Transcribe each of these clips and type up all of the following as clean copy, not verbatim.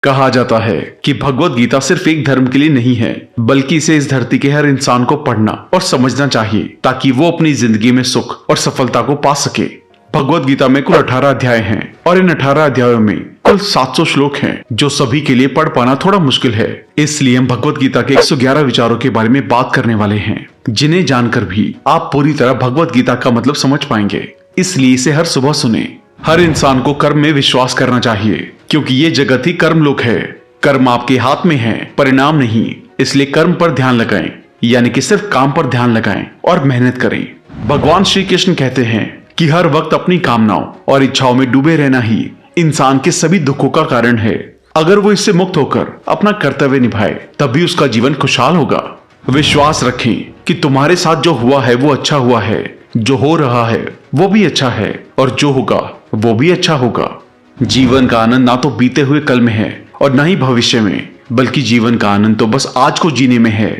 कहा जाता है कि भगवत गीता सिर्फ एक धर्म के लिए नहीं है, बल्कि इसे इस धरती के हर इंसान को पढ़ना और समझना चाहिए ताकि वो अपनी जिंदगी में सुख और सफलता को पा सके। भगवत गीता में कुल 18 अध्याय हैं और इन 18 अध्यायों में कुल 700 श्लोक हैं, जो सभी के लिए पढ़ पाना थोड़ा मुश्किल है। इसलिए हम भगवत गीता के 111 विचारों के बारे में बात करने वाले हैं, जिन्हें जानकर भी आप पूरी तरह भगवत गीता का मतलब समझ पाएंगे। इसलिए इसे हर सुबह सुने। हर इंसान को कर्म में विश्वास करना चाहिए, क्योंकि ये जगत ही कर्म लोक है। कर्म आपके हाथ में है, परिणाम नहीं। इसलिए कर्म पर ध्यान लगाएं, यानी कि सिर्फ काम पर ध्यान लगाएं और मेहनत करें। भगवान श्री कृष्ण कहते हैं कि हर वक्त अपनी कामनाओं और इच्छाओं में डूबे रहना ही इंसान के सभी दुखों का कारण है। अगर वो इससे मुक्त होकर अपना कर्तव्य निभाए, तभी उसका जीवन खुशहाल होगा। विश्वास रखें कि तुम्हारे साथ जो हुआ है वो अच्छा हुआ है, जो हो रहा है वो भी अच्छा है, और जो होगा वो भी अच्छा होगा। जीवन का आनंद ना तो बीते हुए कल में है और ना ही भविष्य में, बल्कि जीवन का आनंद तो बस आज को जीने में है।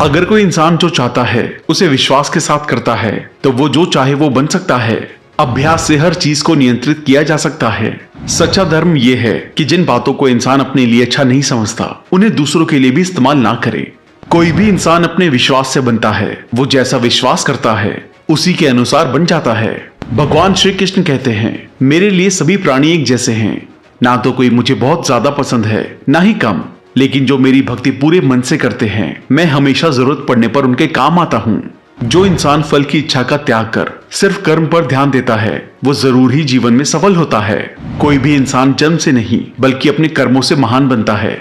अगर कोई इंसान जो चाहता है उसे विश्वास के साथ करता है, तो वो जो चाहे वो बन सकता है। अभ्यास से हर चीज को नियंत्रित किया जा सकता है। सच्चा धर्म यह है कि जिन बातों को इंसान अपने लिए अच्छा नहीं समझता, उन्हें दूसरों के लिए भी इस्तेमाल ना करे। कोई भी इंसान अपने विश्वास से बनता है। वो जैसा विश्वास करता है उसी के अनुसार बन जाता है। भगवान श्री कृष्ण कहते हैं, मेरे लिए सभी प्राणी एक जैसे हैं। ना तो कोई मुझे बहुत ज्यादा पसंद है, ना ही कम, लेकिन जो मेरी भक्ति पूरे मन से करते हैं, मैं हमेशा जरूरत पड़ने पर उनके काम आता हूँ। जो इंसान फल की इच्छा का त्याग कर सिर्फ कर्म पर ध्यान देता है, वो जरूर ही जीवन में सफल होता है। कोई भी इंसान जन्म से नहीं, बल्कि अपने कर्मों से महान बनता है।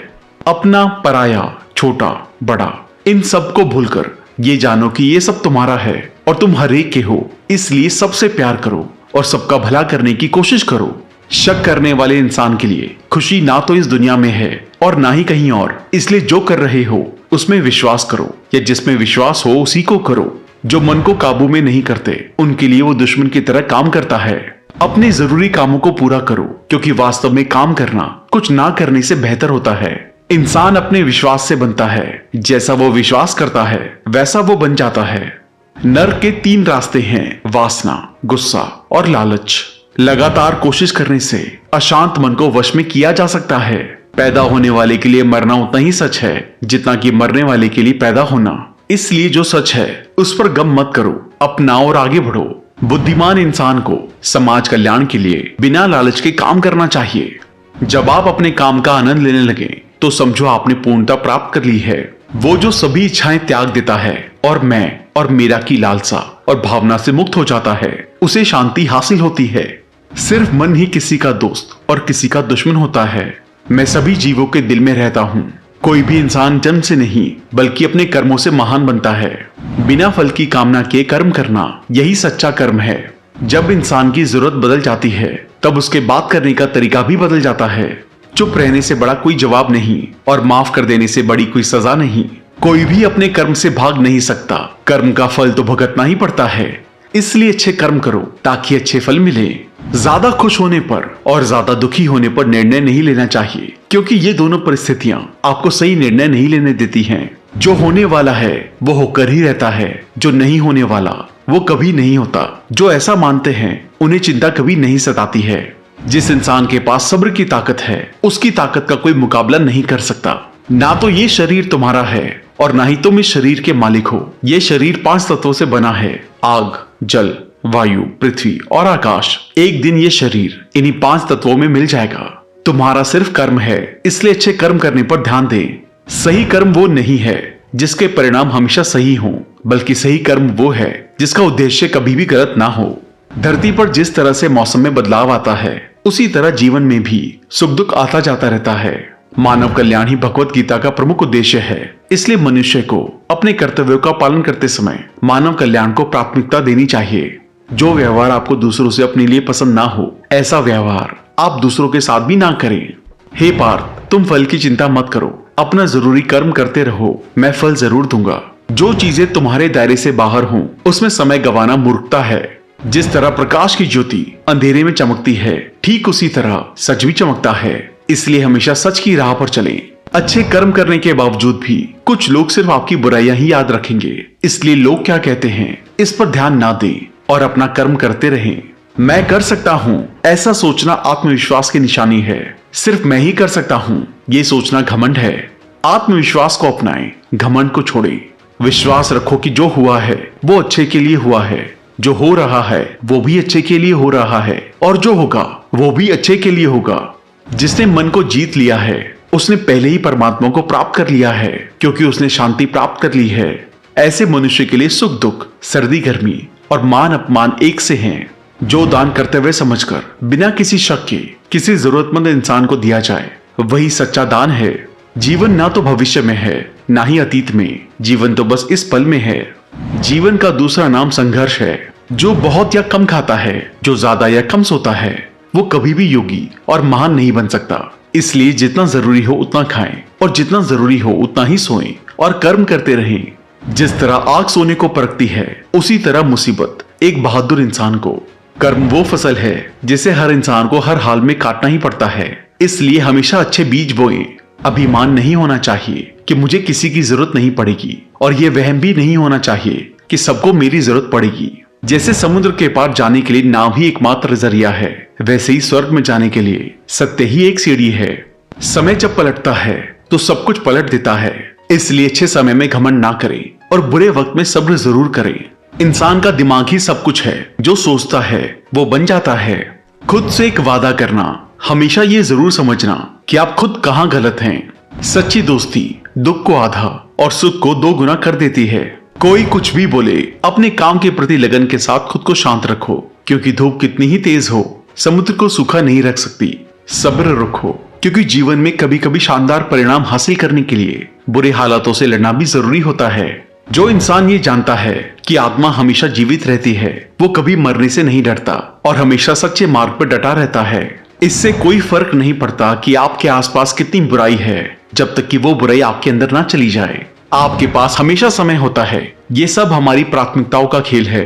अपना, पराया, छोटा, बड़ा, इन सब को भूलकर ये जानो कि ये सब तुम्हारा है और तुम हर एक के हो। इसलिए सबसे प्यार करो और सबका भला करने की कोशिश करो। शक करने वाले इंसान के लिए खुशी ना तो इस दुनिया में है और ना ही कहीं और। इसलिए जो कर रहे हो उसमें विश्वास करो, या जिसमें विश्वास हो उसी को करो। जो मन को काबू में नहीं करते, उनके लिए वो दुश्मन की तरह काम करता है। अपने जरूरी कामों को पूरा करो, क्योंकि वास्तव में काम करना कुछ ना करने से बेहतर होता है। इंसान अपने विश्वास से बनता है। जैसा वो विश्वास करता है वैसा वो बन जाता है। नर्क के 3 रास्ते हैं, वासना, गुस्सा और लालच। लगातार कोशिश करने से अशांत मन को वश में किया जा सकता है। पैदा होने वाले के लिए मरना उतना ही सच है जितना कि मरने वाले के लिए पैदा होना। इसलिए जो सच है उस पर गम मत करो, अपनाओ और आगे बढ़ो। बुद्धिमान इंसान को समाज कल्याण के लिए बिना लालच के काम करना चाहिए। जब आप अपने काम का आनंद लेने लगे तो समझो आपने पूर्णता प्राप्त कर ली है। वो जो सभी इच्छाएं त्याग देता है और मैं और मेरा की लालसा और भावना से मुक्त हो जाता है, उसे शांति हासिल होती है। सिर्फ मन ही किसी का दोस्त और किसी का दुश्मन होता है। मैं सभी जीवों के दिल में रहता हूँ। कोई भी इंसान जन्म से नहीं, बल्कि अपने कर्मों से महान बनता है। बिना फल की कामना के कर्म करना, यही सच्चा कर्म है। जब इंसान की जरूरत बदल जाती है, तब उसके बात करने का तरीका भी बदल जाता है। चुप रहने से बड़ा कोई जवाब नहीं, और माफ कर देने से बड़ी कोई सजा नहीं। कोई भी अपने कर्म से भाग नहीं सकता। कर्म का फल तो भुगतना ही पड़ता है। इसलिए अच्छे कर्म करो ताकि अच्छे फल मिले। ज्यादा खुश होने पर और ज्यादा दुखी होने पर निर्णय नहीं लेना चाहिए, क्योंकि ये दोनों परिस्थितियां आपको सही निर्णय नहीं लेने देती हैं। जो होने वाला है वो होकर ही रहता है, जो नहीं होने वाला वो कभी नहीं होता। जो ऐसा मानते हैं उन्हें चिंता कभी नहीं सताती है। जिस इंसान के पास सब्र की ताकत है, उसकी ताकत का कोई मुकाबला नहीं कर सकता। ना तो ये शरीर तुम्हारा है और ना ही तुम इस शरीर के मालिक हो। ये शरीर 5 तत्वों से बना है, आग, जल, वायु, पृथ्वी और आकाश। एक दिन ये शरीर इन्हीं 5 तत्वों में मिल जाएगा। तुम्हारा सिर्फ कर्म है, इसलिए अच्छे कर्म करने पर ध्यान दें। सही कर्म वो नहीं है जिसके परिणाम हमेशा सही हों, बल्कि सही कर्म वो है जिसका उद्देश्य कभी भी गलत ना हो। धरती पर जिस तरह से मौसम में बदलाव आता है, उसी तरह जीवन में भी सुख दुख आता जाता रहता है। मानव कल्याण ही भगवत गीता का प्रमुख उद्देश्य है। इसलिए मनुष्य को अपने कर्तव्यों का पालन करते समय मानव कल्याण को प्राथमिकता देनी चाहिए। जो व्यवहार आपको दूसरों से अपने लिए पसंद ना हो, ऐसा व्यवहार आप दूसरों के साथ भी ना करें। हे पार्थ, तुम फल की चिंता मत करो, अपना जरूरी कर्म करते रहो, मैं फल जरूर दूंगा। जो चीजें तुम्हारे दायरे से बाहर हों, उसमें समय गंवाना मूर्खता है। जिस तरह प्रकाश की ज्योति अंधेरे में चमकती है, ठीक उसी तरह सच भी चमकता है। इसलिए हमेशा सच की राह पर चलें। अच्छे कर्म करने के बावजूद भी कुछ लोग सिर्फ आपकी बुराइयां ही याद रखेंगे। इसलिए लोग क्या कहते हैं इस पर ध्यान ना दें और अपना कर्म करते रहें। मैं कर सकता हूँ, ऐसा सोचना आत्मविश्वास की निशानी है। सिर्फ मैं ही कर सकता हूँ, ये सोचना घमंड है। आत्मविश्वास को अपनाएं, घमंड को छोड़ें। विश्वास रखो कि जो हुआ है वो अच्छे के लिए हुआ है, जो हो रहा है वो भी अच्छे के लिए हो रहा है, और जो होगा वो भी अच्छे के लिए होगा। जिसने मन को जीत लिया है उसने पहले ही परमात्मा को प्राप्त कर लिया है, क्योंकि उसने शांति प्राप्त कर ली है। ऐसे मनुष्य के लिए सुख दुख, सर्दी गर्मी और मान अपमान एक से हैं। जो दान करते हुए समझकर बिना किसी शक के किसी जरूरतमंद इंसान को दिया जाए, वही सच्चा दान है। जीवन ना तो भविष्य में है ना ही अतीत में, जीवन तो बस इस पल में है। जीवन का दूसरा नाम संघर्ष है। जो बहुत या कम खाता है, जो ज्यादा या कम सोता है, वो कभी भी योगी और महान नहीं बन सकता। इसलिए जितना जरूरी हो उतना खाएं और जितना जरूरी हो उतना ही सोएं और कर्म करते रहें। जिस तरह आग सोने को परखती है, उसी तरह मुसीबत एक बहादुर इंसान को। कर्म वो फसल है जिसे हर इंसान को हर हाल में काटना ही पड़ता है। इसलिए हमेशा अच्छे बीज बोएं। अभिमान नहीं होना चाहिए कि मुझे किसी की जरूरत नहीं पड़ेगी, और ये वहम भी नहीं होना चाहिए कि सबको मेरी जरूरत पड़ेगी। जैसे समुद्र के पार जाने के लिए नाव ही एकमात्र जरिया है, वैसे ही स्वर्ग में जाने के लिए सत्य ही एक सीढ़ी है। समय जब पलटता है तो सब कुछ पलट देता है। इसलिए अच्छे समय में घमंड ना करें और बुरे वक्त में सब्र जरूर करें। इंसान का दिमाग ही सब कुछ है, जो सोचता है वो बन जाता है। खुद से एक वादा करना, हमेशा ये जरूर समझना कि आप खुद कहाँ गलत हैं। सच्ची दोस्ती दुख को आधा और सुख को 2 गुना कर देती है। कोई कुछ भी बोले, अपने काम के प्रति लगन के साथ खुद को शांत रखो, क्योंकि धूप कितनी ही तेज हो समुद्र को सूखा नहीं रख सकती। सब्र रखो, क्योंकि जीवन में कभी कभी शानदार परिणाम हासिल करने के लिए बुरे हालातों से लड़ना भी जरूरी होता है। जो इंसान ये जानता है कि आत्मा हमेशा जीवित रहती है, वो कभी मरने से नहीं डरता और हमेशा सच्चे मार्ग पर डटा रहता है। इससे कोई फर्क नहीं पड़ता कि आपके आसपास कितनी बुराई है, जब तक कि वो बुराई आपके अंदर ना चली जाए। आपके पास हमेशा समय होता है। ये सब हमारी प्राथमिकताओं का खेल है।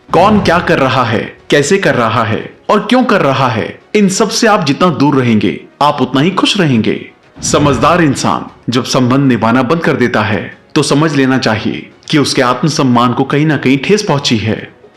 कौन क्या कर रहा है, कैसे कर रहा है और क्यों कर रहा है, इन सब से आप जितना दूर रहेंगे आप उतना ही खुश रहेंगे। समझदार इंसान जब संबंध निभाना बंद कर देता है तो समझ लेना चाहिए कि उसके आत्मसम्मान को कहीं ना कहीं ठेस पहुंची है।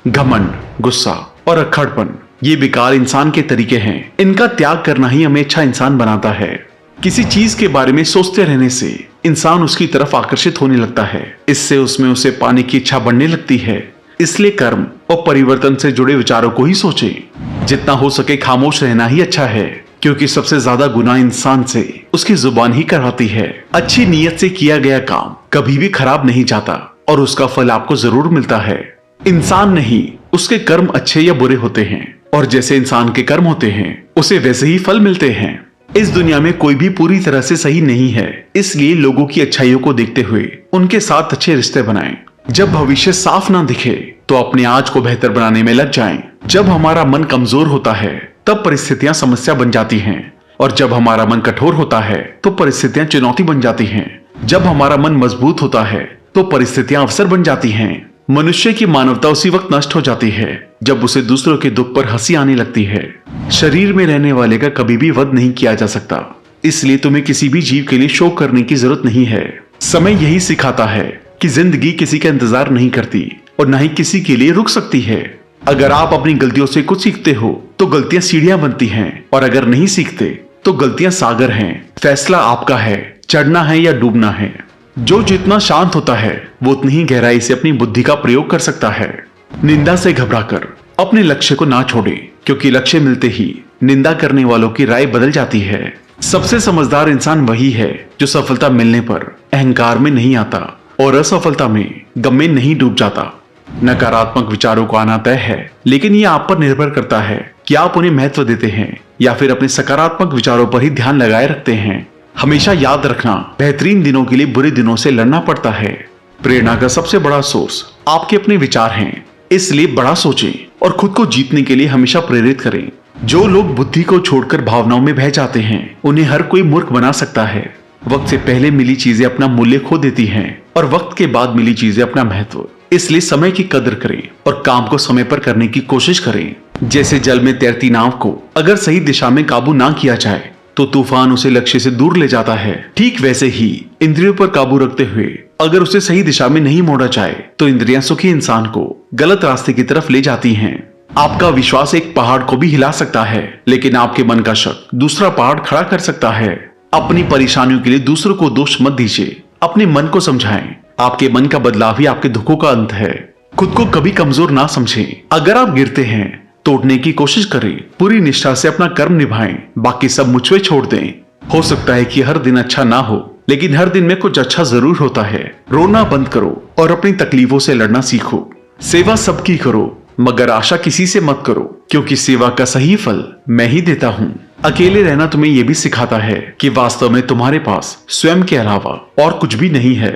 घमंड, गुस्सा और अक्खड़पन ये बेकार इंसान के तरीके हैं। इनका त्याग करना ही हमें अच्छा इंसान बनाता है। किसी चीज के बारे में सोचते रहने से इंसान उसकी तरफ आकर्षित होने लगता है। इससे उसमें उसे पाने की इच्छा बढ़ने लगती है। इसलिए कर्म और परिवर्तन से जुड़े विचारों को ही सोचें। जितना हो सके खामोश रहना ही अच्छा है, क्योंकि सबसे ज्यादा गुनाह इंसान से उसकी जुबान ही कराती है। अच्छी नीयत से किया गया काम कभी भी खराब नहीं जाता और उसका फल आपको जरूर मिलता है। इंसान नहीं, उसके कर्म अच्छे या बुरे होते हैं, और जैसे इंसान के कर्म होते हैं उसे वैसे ही फल मिलते हैं। इस दुनिया में कोई भी पूरी तरह से सही नहीं है, इसलिए लोगों की अच्छाइयों को देखते हुए उनके साथ अच्छे रिश्ते बनाएं। जब भविष्य साफ ना दिखे तो अपने आज को बेहतर बनाने में लग जाएं। जब हमारा मन कमजोर होता है तब परिस्थितियां समस्या बन जाती हैं, और जब हमारा मन कठोर होता है तो परिस्थितियां चुनौती बन जाती हैं। जब हमारा मन मजबूत होता है तो परिस्थितियां अवसर बन जाती हैं। मनुष्य की मानवता उसी वक्त नष्ट हो जाती है जब उसे दूसरों के दुख पर हंसी आने लगती है। शरीर में रहने वाले का कभी भी वध नहीं किया जा सकता, इसलिए तुम्हें किसी भी जीव के लिए शोक करने की जरूरत नहीं है। समय यही सिखाता है कि जिंदगी किसी का इंतजार नहीं करती और न ही किसी के लिए रुक सकती है। अगर आप अपनी गलतियों से कुछ सीखते हो तो गलतियां सीढ़ियां बनती हैं, और अगर नहीं सीखते तो गलतियां सागर हैं। फैसला आपका है, चढ़ना है या डूबना है। जो जितना शांत होता है वो उतनी ही गहराई से अपनी बुद्धि का प्रयोग कर सकता है। निंदा से घबराकर अपने लक्ष्य को ना छोड़े, क्योंकि लक्ष्य मिलते ही निंदा करने वालों की राय बदल जाती है। सबसे समझदार इंसान वही है जो सफलता मिलने पर अहंकार में नहीं आता और असफलता में गम में नहीं डूब जाता। नकारात्मक विचारों को आना तय है, लेकिन यह आप पर निर्भर करता है कि आप उन्हें महत्व देते हैं या फिर अपने सकारात्मक विचारों पर ही ध्यान लगाए रखते हैं। हमेशा याद रखना, बेहतरीन दिनों के लिए बुरे दिनों से लड़ना पड़ता है। प्रेरणा का सबसे बड़ा सोर्स आपके अपने विचार हैं, इसलिए बड़ा सोचें और खुद को जीतने के लिए हमेशा प्रेरित करें। जो लोग बुद्धि को छोड़कर भावनाओं में बह जाते हैं उन्हें हर कोई मूर्ख बना सकता है। वक्त से पहले मिली चीजें अपना मूल्य खो देती हैं और वक्त के बाद मिली चीजें अपना महत्व। इसलिए समय की कदर करें और काम को समय पर करने की कोशिश करें। जैसे जल में तैरती नाव को अगर सही दिशा में काबू ना किया जाए तो तूफान उसे लक्ष्य से दूर ले जाता है। ठीक वैसे ही इंद्रियों पर काबू रखते हुए अगर उसे सही दिशा में नहीं मोड़ा जाए तो इंद्रियां सुखी इंसान को गलत रास्ते की तरफ ले जाती हैं। आपका विश्वास एक पहाड़ को भी हिला सकता है, लेकिन आपके मन का शक दूसरा पहाड़ खड़ा कर सकता है। अपनी परेशानियों के लिए दूसरों को दोष मत दीजिए, अपने मन को समझाएं। आपके मन का बदलाव ही आपके दुखों का अंत है। खुद को कभी कमजोर ना समझें। अगर आप गिरते हैं, तोड़ने की कोशिश करें, पूरी निष्ठा से अपना कर्म निभाएं, बाकी सब मुझ पे छोड़ दें। हो सकता है कि हर दिन अच्छा ना हो, लेकिन हर दिन में कुछ अच्छा जरूर होता है। रोना बंद करो और अपनी तकलीफों से लड़ना सीखो। सेवा सबकी करो, मगर आशा किसी से मत करो, क्योंकि सेवा का सही फल मैं ही देता हूँ। अकेले रहना तुम्हें यह भी सिखाता है कि वास्तव में तुम्हारे पास स्वयं के अलावा और कुछ भी नहीं है।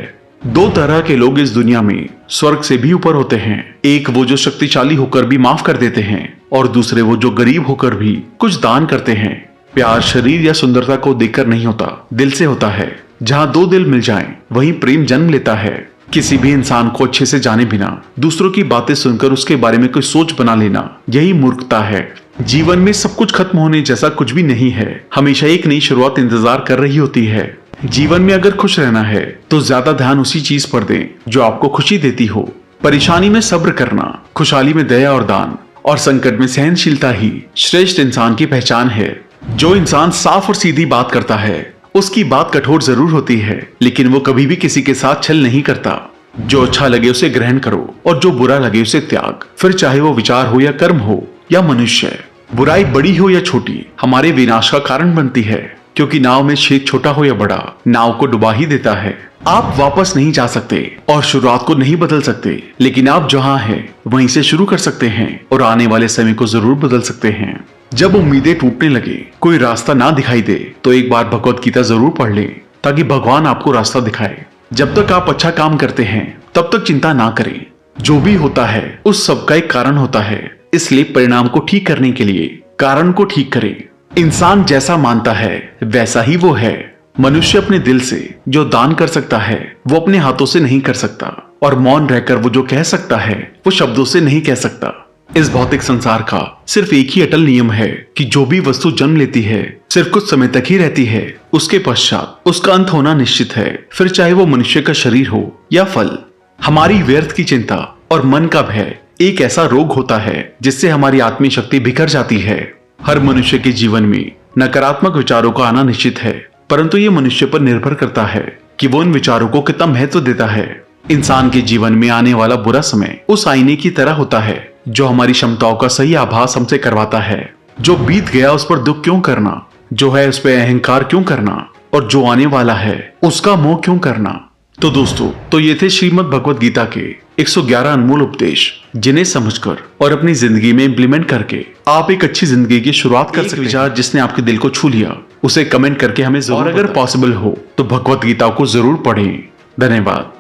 दो तरह के लोग इस दुनिया में स्वर्ग से भी ऊपर होते हैं। एक वो जो शक्तिशाली होकर भी माफ कर देते हैं, और दूसरे वो जो गरीब होकर भी कुछ दान करते हैं। प्यार शरीर या सुंदरता को देखकर नहीं होता, दिल से होता है। जहाँ दो दिल मिल जाएं, वहीं प्रेम जन्म लेता है। किसी भी इंसान को अच्छे से जाने बिना दूसरों की बातें सुनकर उसके बारे में कोई सोच बना लेना, यही मूर्खता है। जीवन में सब कुछ खत्म होने जैसा कुछ भी नहीं है। हमेशा एक नई शुरुआत इंतजार कर रही होती है। जीवन में अगर खुश रहना है तो ज्यादा ध्यान उसी चीज पर दें जो आपको खुशी देती हो। परेशानी में सब्र करना, खुशहाली में दया और दान, और संकट में सहनशीलता ही श्रेष्ठ इंसान की पहचान है। जो इंसान साफ और सीधी बात करता है, उसकी बात कठोर जरूर होती है, लेकिन वो कभी भी किसी के साथ छल नहीं करता। जो अच्छा लगे उसे ग्रहण करो, और जो बुरा लगे उसे त्याग। फिर चाहे वो विचार हो या कर्म हो या मनुष्य। बुराई बड़ी हो या छोटी हमारे विनाश का कारण बनती है, क्योंकि नाव में छेद छोटा हो या बड़ा, नाव को डुबा ही देता है। आप वापस नहीं जा सकते और शुरुआत को नहीं बदल सकते, लेकिन आप जहाँ हैं वहीं से शुरू कर सकते हैं और आने वाले समय को जरूर बदल सकते हैं। जब उम्मीदें टूटने लगे, कोई रास्ता ना दिखाई दे, तो एक बार भगवत गीता जरूर पढ़ लें, ताकि भगवान आपको रास्ता दिखाए। जब तक आप अच्छा काम करते हैं तब तक चिंता ना करें। जो भी होता है उस सब का एक कारण होता है, इसलिए परिणाम को ठीक करने के लिए कारण को ठीक करें। इंसान जैसा मानता है वैसा ही वो है। मनुष्य अपने दिल से जो दान कर सकता है वो अपने हाथों से नहीं कर सकता, और मौन रहकर वो जो कह सकता है वो शब्दों से नहीं कह सकता। इस भौतिक संसार का सिर्फ एक ही अटल नियम है कि जो भी वस्तु जन्म लेती है सिर्फ कुछ समय तक ही रहती है, उसके पश्चात उसका अंत होना निश्चित है। फिर चाहे वो मनुष्य का शरीर हो या फल। हमारी व्यर्थ की चिंता और मन का भय एक ऐसा रोग होता है जिससे हमारी आत्मीय शक्ति बिखर जाती है। हर मनुष्य के जीवन में नकारात्मक विचारों का आना निश्चित है, परंतु ये मनुष्य पर निर्भर करता है कि वो इन विचारों को कितना महत्व देता है। इंसान के जीवन में आने वाला बुरा समय उस आईने की तरह होता है जो हमारी क्षमताओं का सही आभास हमसे करवाता है। जो बीत गया उस पर दुख क्यों करना, जो है उस पर अहंकार क्यों करना, और जो आने वाला है उसका मोह क्यों करना। तो दोस्तों, तो ये थे श्रीमद् भगवत गीता के 111 अनमोल उपदेश, जिन्हें समझकर और अपनी जिंदगी में इम्प्लीमेंट करके आप एक अच्छी जिंदगी की शुरुआत कर सकते हैं। विचार जिसने आपके दिल को छू लिया उसे कमेंट करके हमें जरूर, और अगर पॉसिबल हो तो भगवत गीता को जरूर पढ़ें। धन्यवाद।